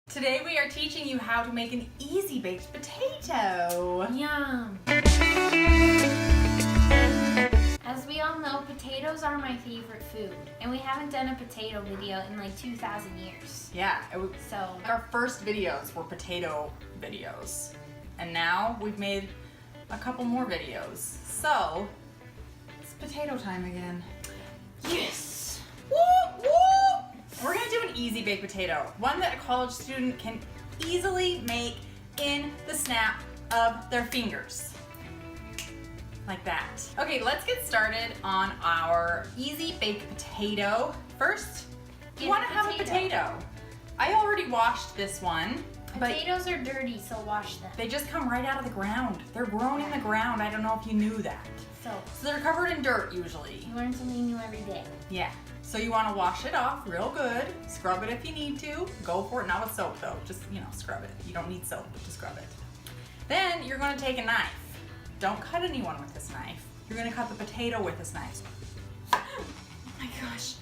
Today we are teaching you how to make an easy baked potato. Yum. As we all know, potatoes are my favorite food, and we haven't done a potato video in like 2,000 years. Yeah, So our first videos were potato videos, and now we've made a couple more videos. So it's potato time again. yes. Whoop, whoop. We're gonna do an easy baked potato, one that a college student can easily make in the snap of their fingers. Like that. Okay, let's get started on our easy baked potato. First, you want to have a potato. I already washed this one. Potatoes are dirty, so wash them. They just come right out of the ground. They're grown in the ground. I don't know if you knew that. So they're covered in dirt usually. you learn something new every day. Yeah. So you want to wash it off real good. Scrub it if you need to. Go for it. Not with soap though. Just, scrub it. You don't need soap to scrub it. Then you're going to take a knife. Don't cut anyone with this knife. You're going to cut the potato with this knife. Oh my gosh.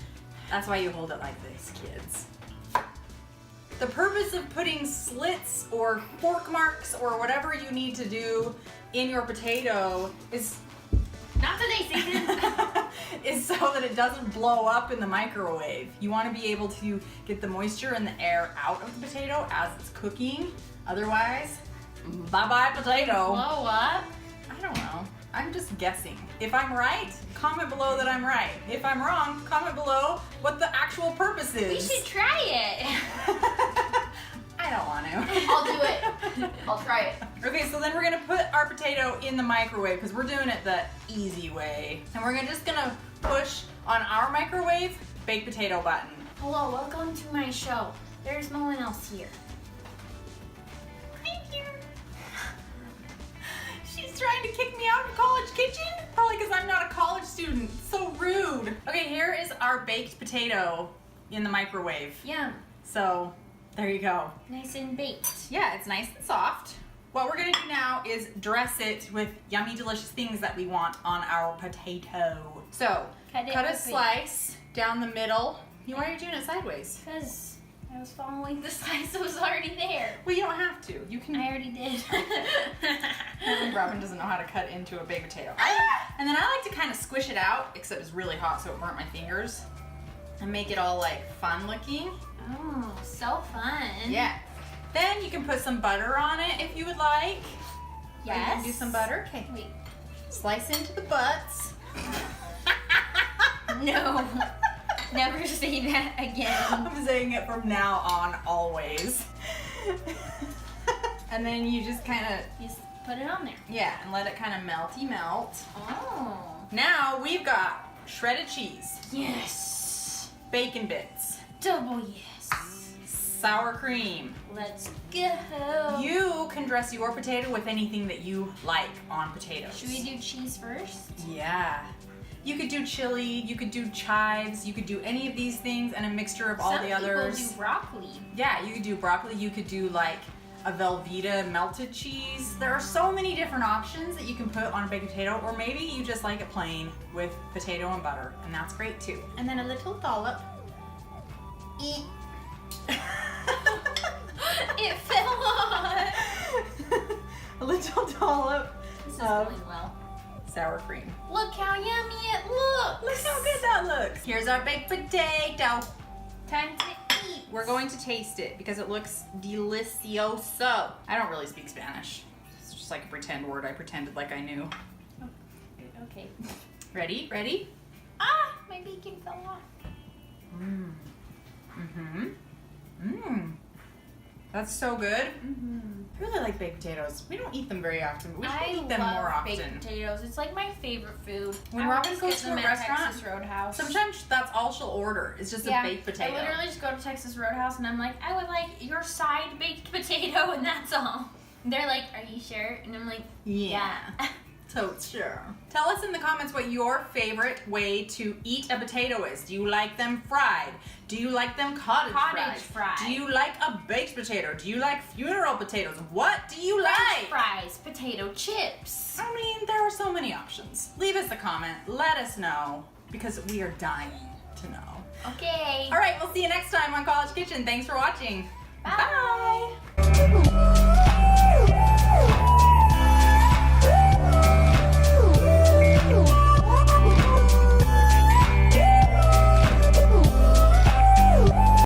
That's why you hold it like this, kids. The purpose of putting slits or fork marks or whatever you need to do in your potato is Not today, Satan. is so that it doesn't blow up in the microwave. You want to be able to get the moisture and the air out of the potato as it's cooking. Otherwise, bye-bye potato. Blow up? I don't know. I'm just guessing. If I'm right, comment below that I'm right. If I'm wrong, comment below what the actual purpose is. We should try it. I don't want to. I'll do it. I'll try it. Okay, so then we're gonna put our potato in the microwave because we're doing it the easy way. And we're just gonna push on our microwave baked potato button. Hello, welcome to my show. There's no one else here. I'm here. She's trying to kick me out of College Kitchen? Probably because I'm not a college student. So rude. Okay, here is our baked potato in the microwave. Yum. So there you go. Nice and baked. Yeah, it's nice and soft. What we're gonna do now is dress it with yummy, delicious things that we want on our potato. So, Cut it cut a open. slice down the middle. Why are you doing it sideways? Because I was following the slice that was already there. Well, you don't have to. You can. I already did. Robin doesn't know how to cut into a baked potato. And then I like to kind of squish it out, except it's really hot, so it burnt my fingers, and make it all like fun looking. Oh, so fun. Yeah. Then you can put some butter on it if you would like. Yes. Are you gonna do some butter? Okay. Wait. Slice into the butts. No. Never say that again. I'm saying it from now on, always. And then you just kind of, Just put it on there. yeah, and let it kind of melty melt. Oh. Now we've got shredded cheese, Yes. bacon bits, Double yes. sour cream. Let's go. You can dress your potato with anything that you like on potatoes. Should we do cheese first? Yeah. You could do chili, you could do chives, you could do any of these things and a mixture of all the others. Some people do broccoli. Yeah, you could do broccoli, you could do like a Velveeta melted cheese. There are so many different options that you can put on a baked potato, or maybe you just like it plain with potato and butter, and that's great too. And then a little dollop. Eat. It fell on. A little dollop This is of going well. sour cream. Look how yummy it looks. Look how good that looks. Here's our baked potato. Time to eat. We're going to taste it because it looks delicioso. I don't really speak Spanish. It's just like a pretend word. I pretended like I knew. Okay. Ready? Ready? Ah, my bacon fell off. Mmm. Mm-hmm. Mmm. That's so good. Mm-hmm. I really like baked potatoes. We don't eat them very often, but we should I eat them love more baked often. potatoes. It's like my favorite food. When I Robin always goes get to a them at restaurant, Texas Roadhouse. Sometimes that's all she'll order. It's just a baked potato. I literally just go to Texas Roadhouse and I'm like, I would like your side baked potato, and that's all. And they're like, are you sure? And I'm like, Yeah. So sure. Tell us in the comments what your favorite way to eat a potato is. Do you like them fried? Do you like them cottage fried. Do you like a baked potato? Do you like funeral potatoes? What do you like? Fries, potato chips. I mean, there are so many options. Leave us a comment. Let us know because we are dying to know. Okay. All right, we'll see you next time on College Kitchen. Thanks for watching. Bye.